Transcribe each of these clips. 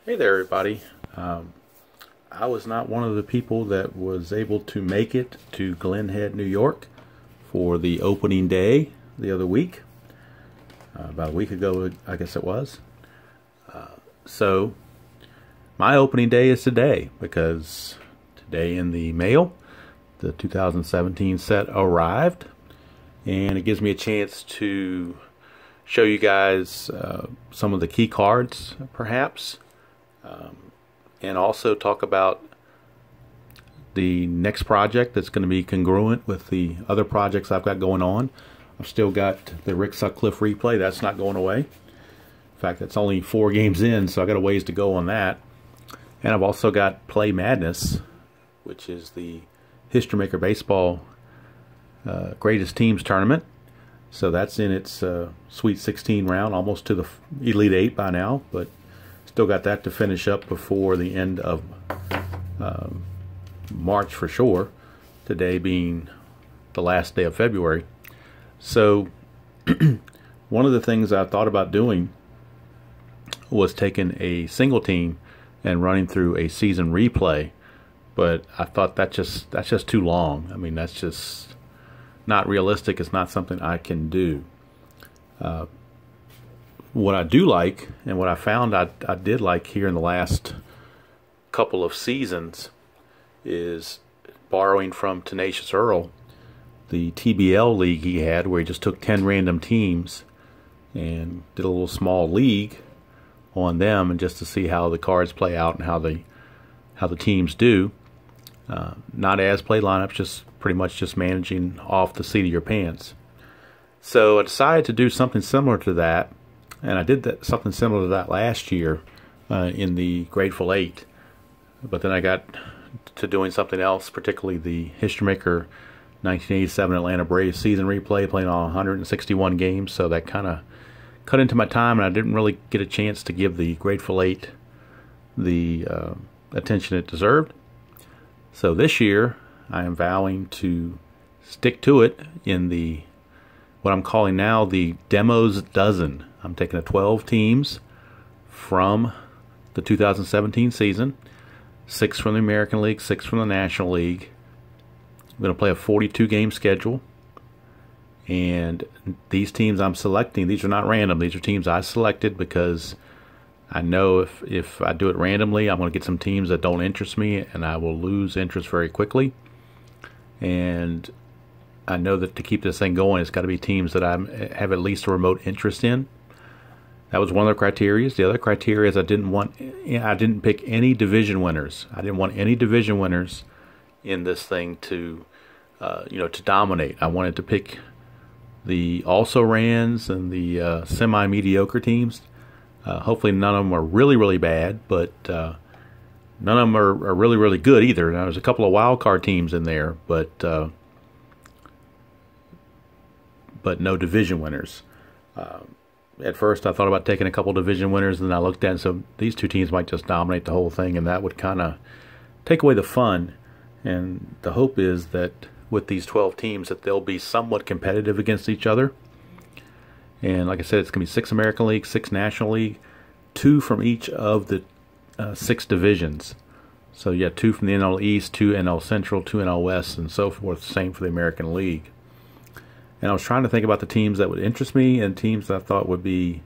Hey there, everybody. I was not one of the people that was able to make it to Glen Head, New York for the opening day the other week. About a week ago, I guess it was. So, my opening day is today, because today in the mail, the 2017 set arrived, and it gives me a chance to show you guys some of the key cards, perhaps. And also talk about the next project that's going to be congruent with the other projects I've got going on. I've still got the Rick Sutcliffe replay. That's not going away. In fact, that's only 4 games in, so I got a ways to go on that. And I've also got Play Madness, which is the History Maker Baseball Greatest Teams Tournament. So that's in its Sweet 16 round, almost to the Elite 8 by now, but still got that to finish up before the end of March for sure, today being the last day of February. So one of the things I thought about doing was taking a single team and running through a season replay, but I thought that's just too long. I mean, that's just not realistic. It's not something I can do. What I do like, and what I found I did like here in the last couple of seasons, is borrowing from Tenacious Earl, the TBL league he had, where he just took 10 random teams and did a little small league on them, and just to see how the cards play out and how the teams do. Not as play lineups, just pretty much just managing off the seat of your pants. So I decided to do something similar to that. And I did something similar to that last year in the Grateful 8. But then I got to doing something else, particularly the History Maker 1987 Atlanta Braves season replay, playing on 161 games. So that kind of cut into my time, and I didn't really get a chance to give the Grateful 8 the attention it deserved. So this year, I am vowing to stick to it in the what I'm calling now the Demos Dozen. I'm taking 12 teams from the 2017 season, 6 from the American League, 6 from the National League. I'm going to play a 42-game schedule. And these teams I'm selecting, these are not random. These are teams I selected because I know if I do it randomly, I'm going to get some teams that don't interest me, and I will lose interest very quickly. And I know that to keep this thing going, it's got to be teams that I have at least a remote interest in. That was one of the criteria. The other criteria is I didn't pick any division winners. I didn't want any division winners in this thing to dominate. I wanted to pick the also-rans and the semi-mediocre teams. Hopefully none of them are really, really bad, but none of them are really, really good either. Now, there's a couple of wild card teams in there, but no division winners. At first, I thought about taking a couple division winners, and then I looked at it, so these two teams might just dominate the whole thing, and that would kind of take away the fun. And the hope is that with these 12 teams, that they'll be somewhat competitive against each other. And like I said, it's going to be 6 American League, 6 National League, 2 from each of the 6 divisions. So yeah, 2 from the NL East, 2 NL Central, 2 NL West, and so forth. Same for the American League. And I was trying to think about the teams that would interest me and teams that I thought would be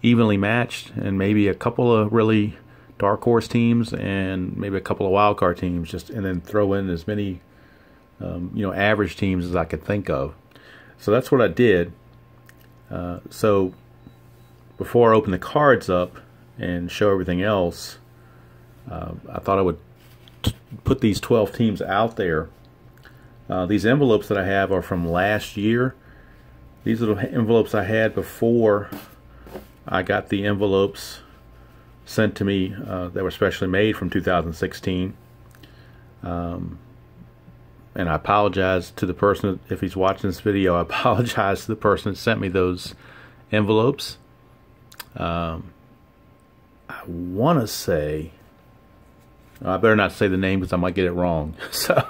evenly matched, and maybe a couple of really dark horse teams and maybe a couple of wild card teams, and then throw in as many average teams as I could think of. So that's what I did. So before I open the cards up and show everything else, I thought I would put these 12 teams out there. These envelopes that I have are from last year. These are the envelopes I had before I got the envelopes sent to me that were specially made from 2016. And I apologize to the person, if he's watching this video, I apologize to the person that sent me those envelopes. I want to say, I better not say the name because I might get it wrong. So,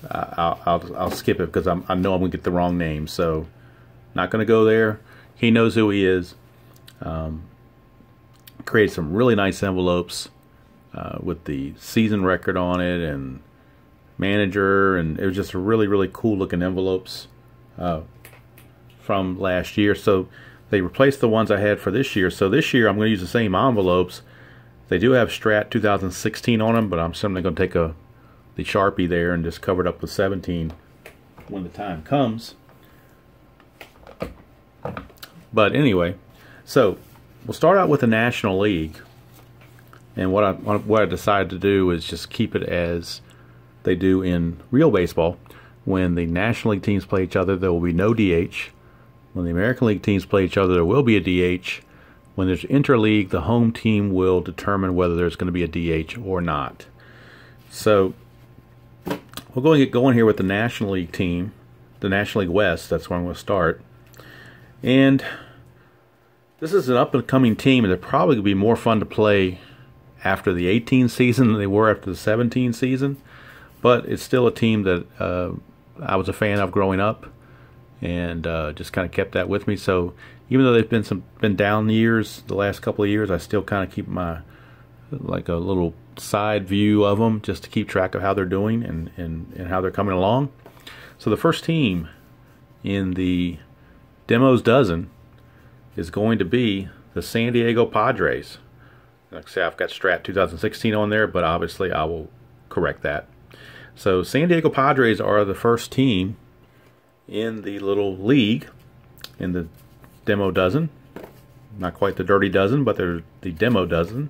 I'll skip it because I know I'm going to get the wrong name. So, not going to go there. He knows who he is. Created some really nice envelopes with the season record on it and manager, and it was just really, really cool looking envelopes from last year. So they replaced the ones I had for this year. So this year I'm going to use the same envelopes. They do have Strat 2016 on them, but I'm simply going to take the Sharpie there and just cover it up with 17 when the time comes. But anyway, so we'll start out with the National League. And what I decided to do is just keep it as they do in real baseball. When the National League teams play each other, there will be no DH. When the American League teams play each other, there will be a DH. When there's interleague, the home team will determine whether there's going to be a DH or not. So we'll go and get going here with the National League team, the National League West. That's where I'm going to start. And this is an up-and-coming team, and they're probably going to be more fun to play after the 18 season than they were after the 17 season. But it's still a team that I was a fan of growing up, and just kind of kept that with me. So even though they've been down years the last couple of years, I still kind of keep my like a little side view of them just to keep track of how they're doing and how they're coming along. So the first team in the Demos Dozen is going to be the San Diego Padres. Like I say, I've got Strat 2016 on there, but obviously I will correct that. So San Diego Padres are the first team in the little league, in the Demo Dozen. Not quite the Dirty Dozen, but they're the Demo Dozen.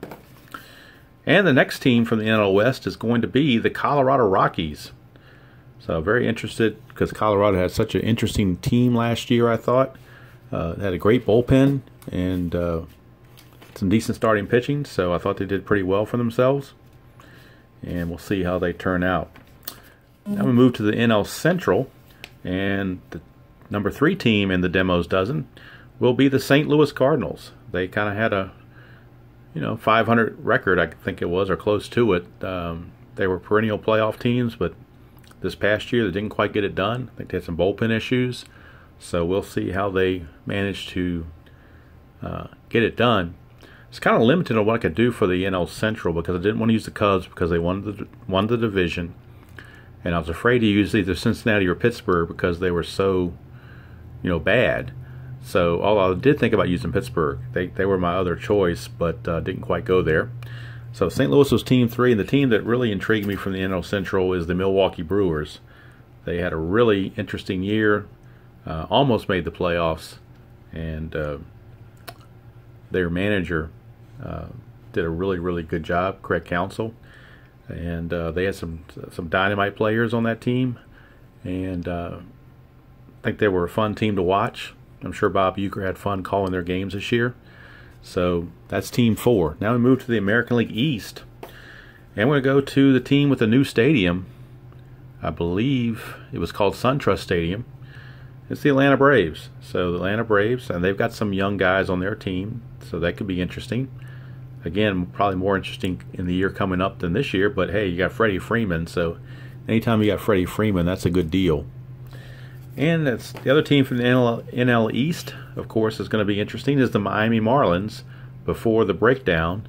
And the next team from the NL West is going to be the Colorado Rockies. So very interested, because Colorado had such an interesting team last year, I thought. Had a great bullpen and some decent starting pitching, so I thought they did pretty well for themselves. And we'll see how they turn out. Now we move to the NL Central, and the number 3 team in the Demos Dozen will be the St. Louis Cardinals. They kind of had a 500 record, I think it was, or close to it. They were perennial playoff teams, but this past year they didn't quite get it done. I think they had some bullpen issues, so we'll see how they manage to get it done. It's kind of limited on what I could do for the NL Central, because I didn't want to use the Cubs because they won the division, and I was afraid to use either Cincinnati or Pittsburgh because they were so bad. So although I did think about using Pittsburgh, they were my other choice, but didn't quite go there. So St. Louis was team 3, and the team that really intrigued me from the NL Central is the Milwaukee Brewers. They had a really interesting year, almost made the playoffs, and their manager did a really, really good job, Craig Counsell. And they had some dynamite players on that team, and I think they were a fun team to watch. I'm sure Bob Uecker had fun calling their games this year. So that's team 4. Now we move to the American League East, and we're going to go to the team with the new stadium. I believe it was called SunTrust Stadium. It's the Atlanta Braves. So the Atlanta Braves, and they've got some young guys on their team, so that could be interesting. Again, probably more interesting in the year coming up than this year, but hey, you got Freddie Freeman, so anytime you got Freddie Freeman, that's a good deal. And that's the other team from the NL East, of course, is going to be interesting, is the Miami Marlins before the breakdown.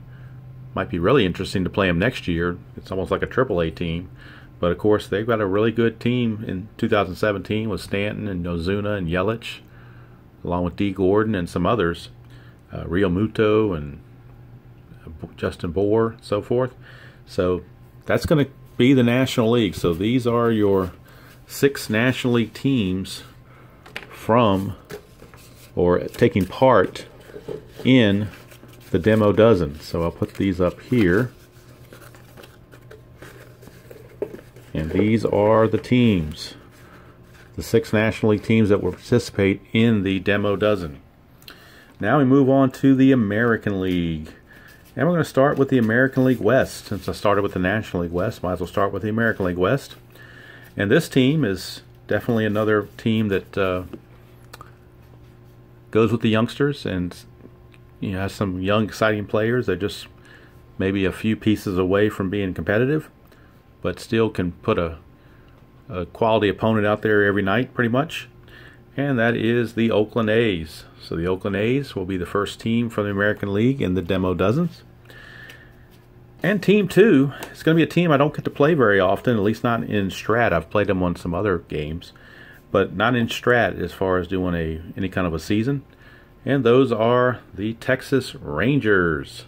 Might be really interesting to play them next year. It's almost like a AAA team. But, of course, they've got a really good team in 2017 with Stanton and Ozuna and Yelich, along with D. Gordon and some others, Real Muto and Justin Bour, so forth. So that's going to be the National League. So these are your 6 National League teams from or taking part in the Demo Dozen. So I'll put these up here. And these are the teams, the 6 National League teams that will participate in the Demo Dozen. Now we move on to the American League. And we're going to start with the American League West. Since I started with the National League West, might as well start with the American League West. And this team is definitely another team that goes with the youngsters and has some young, exciting players. They're just maybe a few pieces away from being competitive, but still can put a quality opponent out there every night, pretty much. and that is the Oakland A's. So the Oakland A's will be the first team from the American League in the demo dozens. And Team 2 is going to be a team I don't get to play very often, at least not in Strat. I've played them on some other games, but not in Strat as far as doing any kind of a season. And those are the Texas Rangers.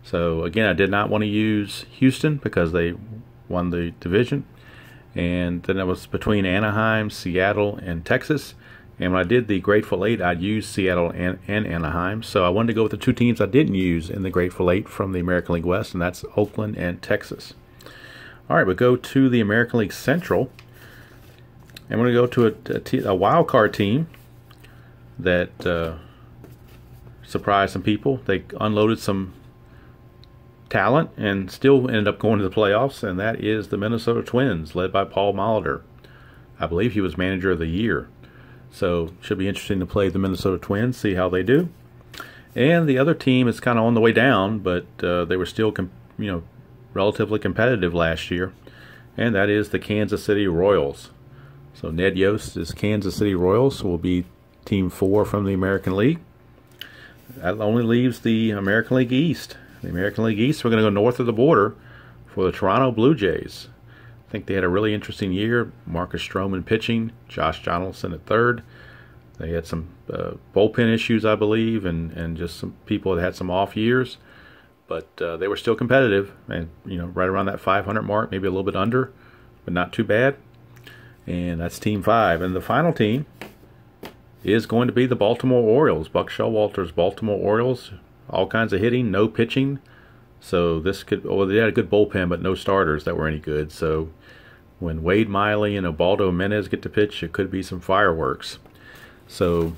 So again, I did not want to use Houston because they won the division. And then it was between Anaheim, Seattle, and Texas. And when I did the Grateful Eight, I'd use Seattle and Anaheim. So I wanted to go with the two teams I didn't use in the Grateful Eight from the American League West, and that's Oakland and Texas. All right, we'll go to the American League Central. And we're going to go to a wild card team that surprised some people. They unloaded some talent and still ended up going to the playoffs, and that is the Minnesota Twins, led by Paul Molitor. I believe he was Manager of the Year. So should be interesting to play the Minnesota Twins, see how they do. And the other team is kind of on the way down, but they were still relatively competitive last year, and that is the Kansas City Royals. So Ned Yost's Kansas City Royals will be Team 4 from the American League. That only leaves the American League East. The American League East, we're going to go north of the border for the Toronto Blue Jays. I think they had a really interesting year. Marcus Stroman pitching, Josh Donaldson at third. They had some bullpen issues, I believe, and just some people that had some off years. But they were still competitive, and right around that 500 mark, maybe a little bit under, but not too bad. And that's Team 5. And the final team is going to be the Baltimore Orioles. Buck Showalter's Baltimore Orioles. All kinds of hitting, no pitching. So this could, well, they had a good bullpen, but no starters that were any good. So when Wade Miley and Ubaldo Jimenez get to pitch, it could be some fireworks. So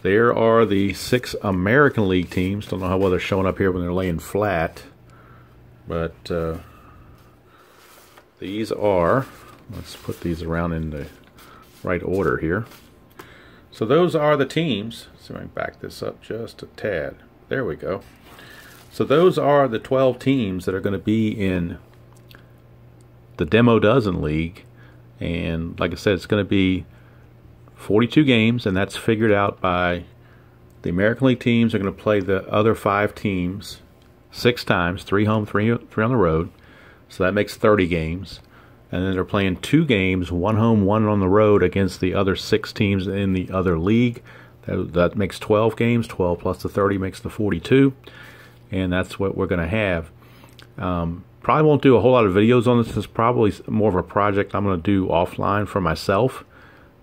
there are the 6 American League teams. Don't know how well they're showing up here when they're laying flat. But these are, let's put these around in the right order here. So those are the teams. So I can back this up just a tad. There we go. So those are the 12 teams that are going to be in the Demo Dozen League. And like I said, it's going to be 42 games, and that's figured out by the American League teams are going to play the other 5 teams 6 times, 3 home, 3 on the road. So that makes 30 games. And then they're playing 2 games, 1 home, 1 on the road against the other 6 teams in the other league. That makes 12 games. 12 plus the 30 makes the 42. And that's what we're going to have. Probably won't do a whole lot of videos on this. It's probably more of a project I'm going to do offline for myself.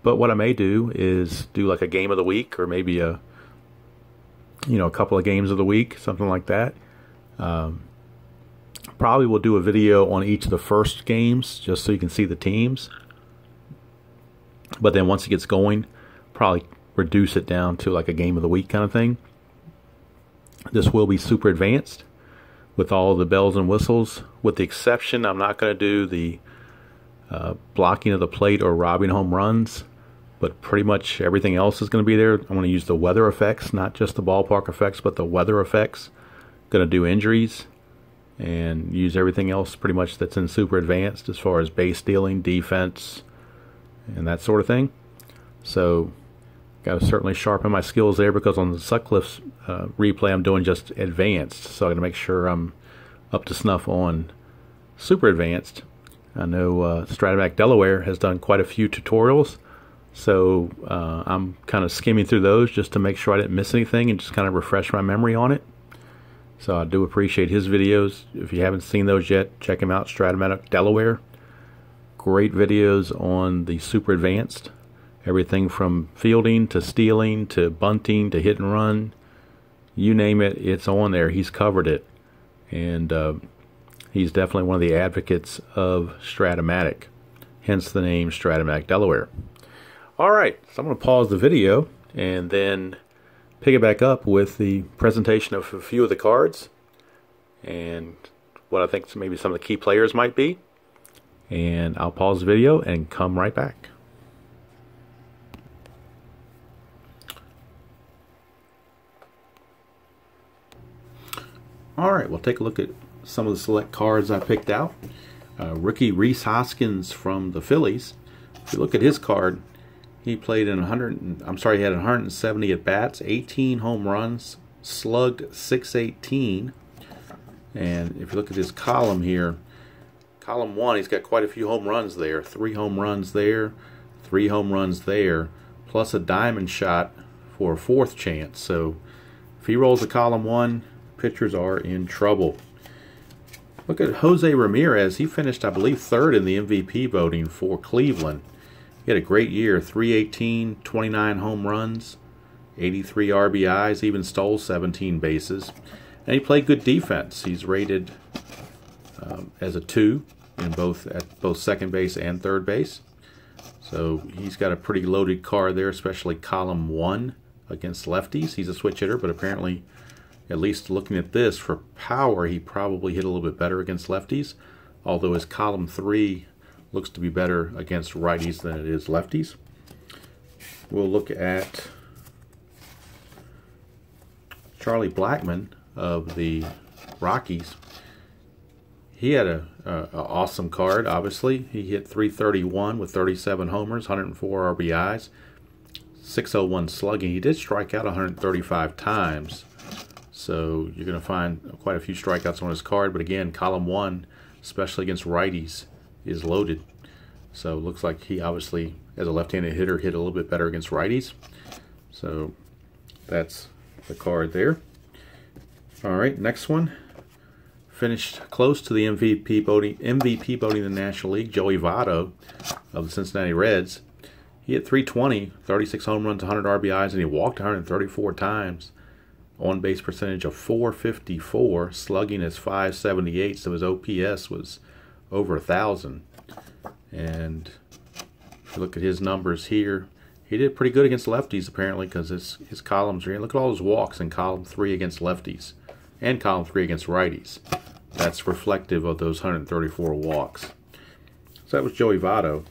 But what I may do is do like a game of the week, or maybe a couple of games of the week, something like that. Probably will do a video on each of the first games just so you can see the teams. But then once it gets going, probably reduce it down to like a game of the week kind of thing. This will be super advanced with all the bells and whistles, with the exception I'm not going to do the blocking of the plate or robbing home runs, but pretty much everything else is going to be there. I'm going to use the weather effects, not just the ballpark effects, but the weather effects. Going to do injuries and use everything else pretty much that's in super advanced as far as base stealing, defense, and that sort of thing. So got to certainly sharpen my skills there, because on the Sutcliffe's replay I'm doing just advanced, so I got to make sure I'm up to snuff on super advanced. I know strat-o-matic Delaware has done quite a few tutorials, so I'm kind of skimming through those just to make sure I didn't miss anything and just kind of refresh my memory on it. So I do appreciate his videos. If you haven't seen those yet, check him out, strat-o-matic Delaware. Great videos on the super advanced. Everything from fielding to stealing to bunting to hit and run. You name it, it's on there. He's covered it. And he's definitely one of the advocates of strat-o-matic. Hence the name strat-o-matic Delaware. Alright, so I'm going to pause the video and then pick it back up with the presentation of a few of the cards and what I think maybe some of the key players might be. And I'll pause the video and come right back. Alright, we'll take a look at some of the select cards I picked out. Rookie Rhys Hoskins from the Phillies. If you look at his card, He played in 100. I'm sorry, he had 170 at bats, 18 home runs, slugged 618. And if you look at his column here, column 1, he's got quite a few home runs there. 3 home runs there, 3 home runs there, plus a diamond shot for a 4th chance. So if he rolls a column 1, pitchers are in trouble. Look at Jose Ramirez. He finished, I believe, 3rd in the MVP voting for Cleveland. He had a great year, 318, 29 home runs, 83 RBIs, even stole 17 bases. And he played good defense. He's rated as a 2 in both second base and third base. So he's got a pretty loaded card there, especially column 1 against lefties. He's a switch hitter, but apparently, at least looking at this, for power, he probably hit a little bit better against lefties, although his column 3 looks to be better against righties than it is lefties. We'll look at Charlie Blackmon of the Rockies. He had an awesome card, obviously. He hit 331 with 37 homers, 104 RBIs, 601 slugging. He did strike out 135 times. So you're going to find quite a few strikeouts on his card. But again, column 1, especially against righties, is loaded. So it looks like he obviously, as a left-handed hitter, hit a little bit better against righties. So that's the card there. All right, next one. Finished close to the MVP voting in the National League, Joey Votto of the Cincinnati Reds. He hit 320, 36 home runs, 100 RBIs, and he walked 134 times. On-base percentage of .454, slugging is .578, so his OPS was over 1,000. And if you look at his numbers here, he did pretty good against lefties apparently, because his columns are in. Look at all his walks in column 3 against lefties and column 3 against righties. That's reflective of those 134 walks. So that was Joey Votto.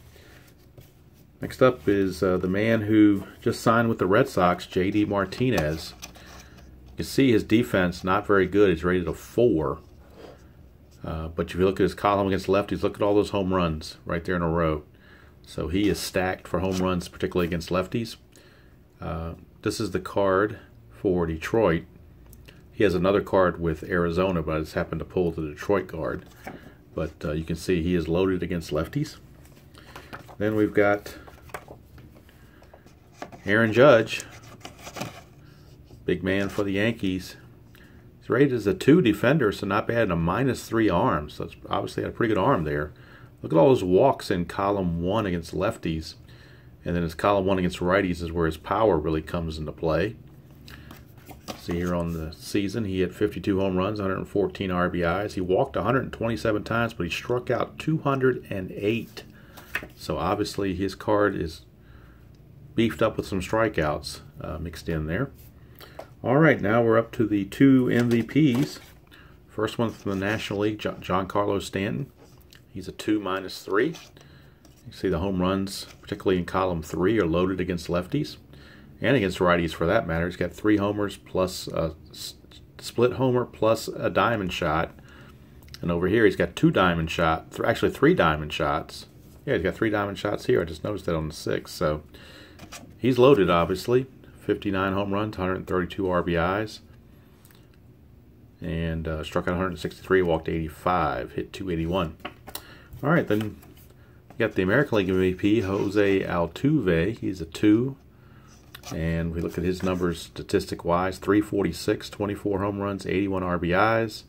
Next up is the man who just signed with the Red Sox, J.D. Martinez. You see his defense, not very good. It's rated a 4. But if you look at his column against lefties, look at all those home runs right there in a row. So he is stacked for home runs, particularly against lefties. This is the card for Detroit. He has another card with Arizona, but I just happened to pull the Detroit card. But you can see he is loaded against lefties. Then we've got Aaron Judge, big man for the Yankees. He's rated as a 2 defender, so not bad, and a -3 arm. So it's obviously had a pretty good arm there. Look at all those walks in column 1 against lefties. And then his column 1 against righties is where his power really comes into play. See here on the season, he had 52 home runs, 114 RBIs. He walked 127 times, but he struck out 208. So obviously his card is beefed up with some strikeouts mixed in there. All right, now we're up to the 2 MVPs. First one from the National League, Giancarlo Stanton. He's a 2 -3. You see the home runs, particularly in column 3, are loaded against lefties and against righties for that matter. He's got 3 homers plus a split homer plus a diamond shot. And over here he's got 2 diamond shots, actually 3 diamond shots. Yeah, he's got 3 diamond shots here. I just noticed that on the 6. So he's loaded, obviously. 59 home runs, 132 RBIs. And struck out 163, walked 85, hit 281. All right, then you got the American League MVP, Jose Altuve. He's a 2. And we look at his numbers statistic-wise, 346, 24 home runs, 81 RBIs,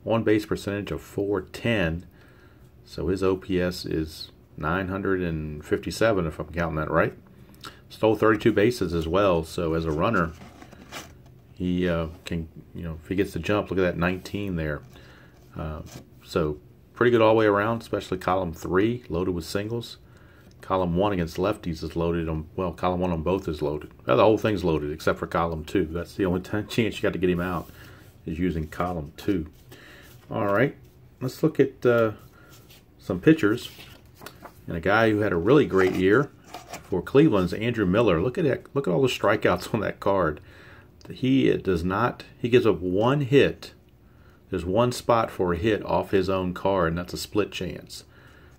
on-base percentage of .410. So his OPS is 957, if I'm counting that right. Stole 32 bases as well, so as a runner, he can, if he gets the jump, look at that 19 there. So pretty good all the way around, especially column 3, loaded with singles. Column 1 against lefties is loaded on, well, column 1 on both is loaded. Well, the whole thing's loaded except for column 2. That's the only chance you got to get him out is using column 2. All right, let's look at some pitchers. And a guy who had a really great year for Cleveland's Andrew Miller. Look at that. Look at all the strikeouts on that card. He gives up 1 hit. There's 1 spot for a hit off his own card, and that's a split chance.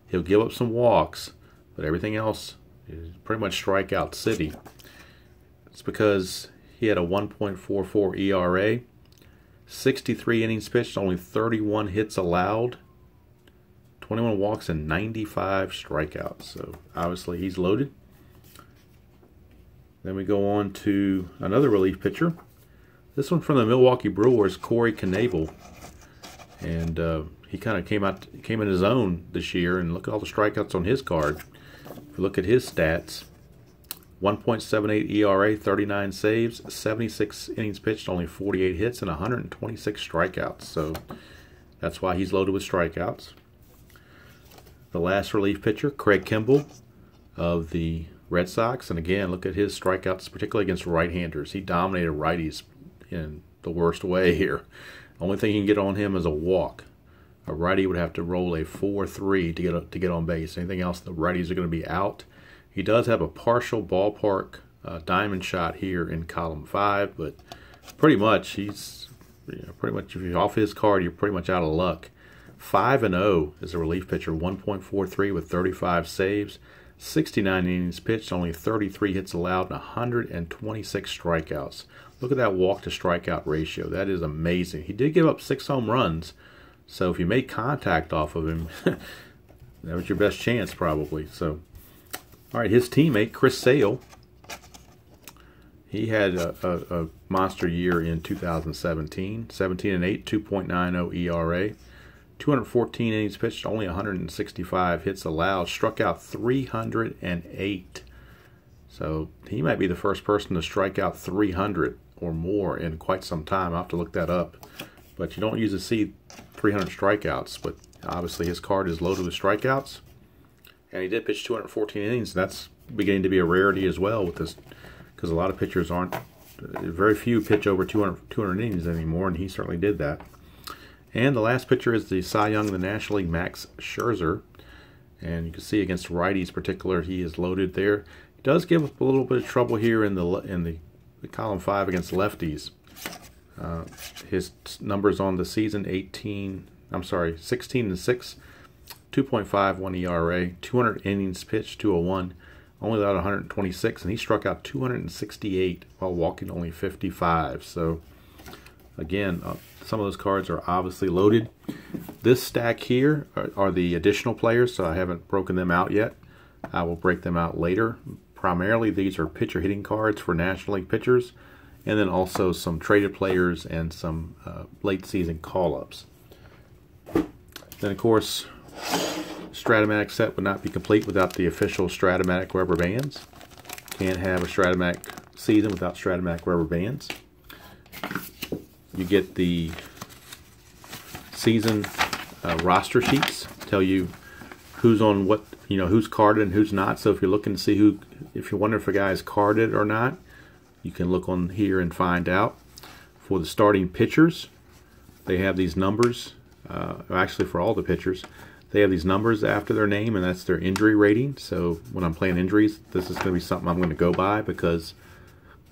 He'll give up some walks, but everything else It's pretty much strikeout city. It's because he had a 1.44 ERA, 63 innings pitched, only 31 hits allowed, 21 walks, and 95 strikeouts. So obviously he's loaded. Then we go on to another relief pitcher. This one from the Milwaukee Brewers, Corey Knebel. And he kind of came in his own this year, and look at all the strikeouts on his card. If you look at his stats, 1.78 ERA, 39 saves, 76 innings pitched, only 48 hits, and 126 strikeouts. So that's why he's loaded with strikeouts. The last relief pitcher, Craig Kimbrell of the Red Sox. And again, look at his strikeouts, particularly against right-handers. He dominated righties in the worst way here. Only thing you can get on him is a walk. A righty would have to roll a 4-3 to get on base. Anything else, the righties are going to be out. He does have a partial ballpark diamond shot here in column 5, but pretty much he's pretty much, if you're off his card, you're pretty much out of luck. 5-0 as a relief pitcher, 1.43 with 35 saves, 69 innings pitched, only 33 hits allowed, and 126 strikeouts. Look at that walk to strikeout ratio. That is amazing. He did give up 6 home runs, so if you make contact off of him, that was your best chance probably. So, all right, his teammate Chris Sale, he had a monster year in 2017. 17-8, 2.90 ERA, 214 innings pitched, only 165 hits allowed, struck out 308. So he might be the first person to strike out 300 or more in quite some time. I'll have to look that up. But you don't usually see 300 strikeouts, but obviously his card is loaded with strikeouts. And he did pitch 214 innings. That's beginning to be a rarity as well with this, because a lot of pitchers aren't, very few pitch over 200 innings anymore, and he certainly did that. And the last pitcher is the Cy Young of the National League, Max Scherzer. And you can see against righties particular, he is loaded there. He does give up a little bit of trouble here in the column 5 against lefties. His numbers on the season, 16-6, 2.51 ERA, 200 innings pitched, 201, only allowed 126, and he struck out 268 while walking only 55. So again, some of those cards are obviously loaded. This stack here are the additional players, so I haven't broken them out yet. I will break them out later. Primarily, these are pitcher hitting cards for National League pitchers, and then also some traded players and some late season call-ups. Then, of course, strat-o-matic set would not be complete without the official strat-o-matic rubber bands. Can't have a strat-o-matic season without strat-o-matic rubber bands. You get the season roster sheets, tell you who's on what, who's carded and who's not. So if you're looking to see if you're wondering if a guy is carded or not, you can look on here and find out. For the starting pitchers, they have these numbers. Actually, for all the pitchers, they have these numbers after their name, and that's their injury rating. So when I'm playing injuries, this is going to be something I'm going to go by, because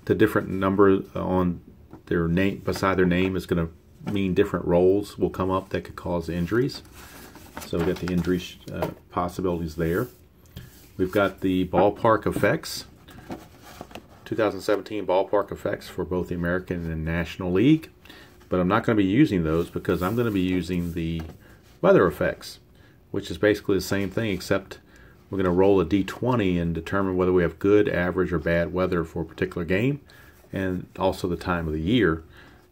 the different number on their name beside their name is going to mean different roles will come up that could cause injuries. So we got the injury possibilities there. We've got the ballpark effects, 2017 ballpark effects for both the American and National League, but I'm not going to be using those because I'm going to be using the weather effects, which is basically the same thing, except we're going to roll a D20 and determine whether we have good, average, or bad weather for a particular game, and also the time of the year,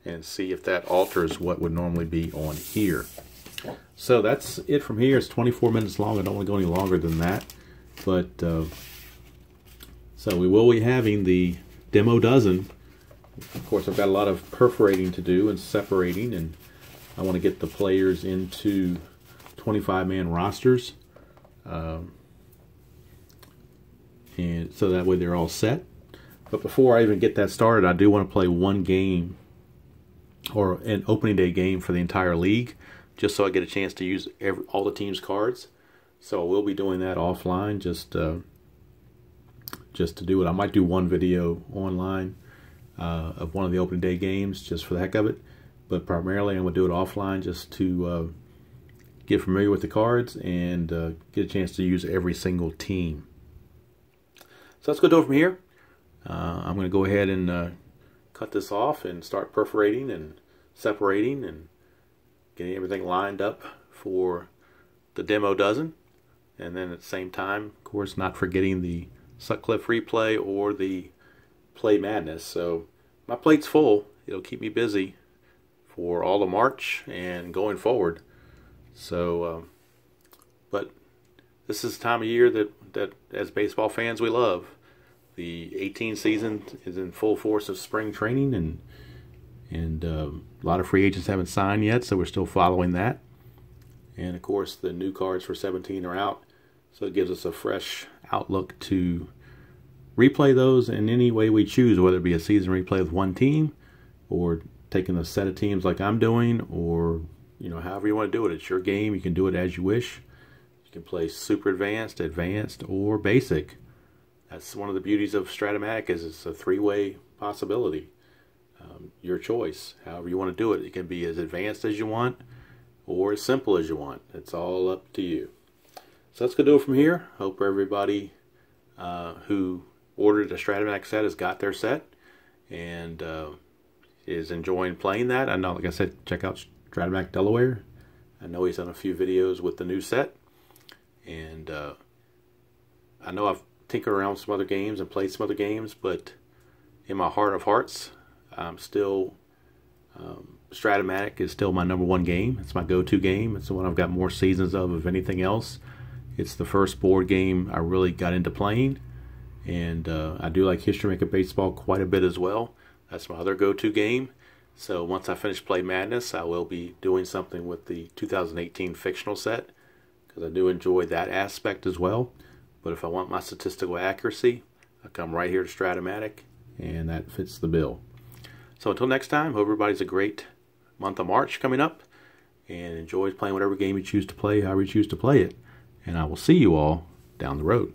and see if that alters what would normally be on here. So that's it from here. It's 24 minutes long. I don't want to go any longer than that. But so we will be having the demo dozen. Of course, I've got a lot of perforating to do and separating, and I want to get the players into 25-man rosters, and so that way they're all set. But before I even get that started, I do want to play one game, or an opening day game for the entire league, just so I get a chance to use all the team's cards. So I will be doing that offline, just to do it. I might do one video online of one of the opening day games, just for the heck of it. But primarily I'm going to do it offline, just to get familiar with the cards and get a chance to use every single team. So let's go do it from here. I'm going to go ahead and cut this off and start perforating and separating and getting everything lined up for the demo dozen. And then at the same time, of course, not forgetting the Sutcliffe replay or the Play Madness. So my plate's full. It'll keep me busy for all of March and going forward. So, but this is the time of year that as baseball fans we love. The 18 season is in full force of spring training, and a lot of free agents haven't signed yet, so we're still following that. And of course, the new cards for 17 are out, so it gives us a fresh outlook to replay those in any way we choose, whether it be a season replay with one team, or taking a set of teams like I'm doing, or however you want to do it. It's your game. You can do it as you wish. You can play super advanced, or basic. That's one of the beauties of strat-o-matic, is it's a three-way possibility. Your choice, however you want to do it. It can be as advanced as you want or as simple as you want. It's all up to you. So let's go do it from here. Hope everybody who ordered a strat-o-matic set has got their set and is enjoying playing that. I know, like I said, check out strat-o-matic Delaware. I know he's done a few videos with the new set, and I know I've tinkered around with some other games and played some other games, but in my heart of hearts, I'm still strat-o-matic is still my #1 game. It's my go-to game. It's the one I've got more seasons of anything else. It's the first board game I really got into playing, and I do like History Maker Baseball quite a bit as well. That's my other go-to game. So once I finish Play Madness, I will be doing something with the 2018 fictional set, because I do enjoy that aspect as well. But if I want my statistical accuracy, I come right here to strat-o-matic, and that fits the bill. So until next time, hope everybody's a great month of March coming up, and enjoy playing whatever game you choose to play, however you choose to play it. And I will see you all down the road.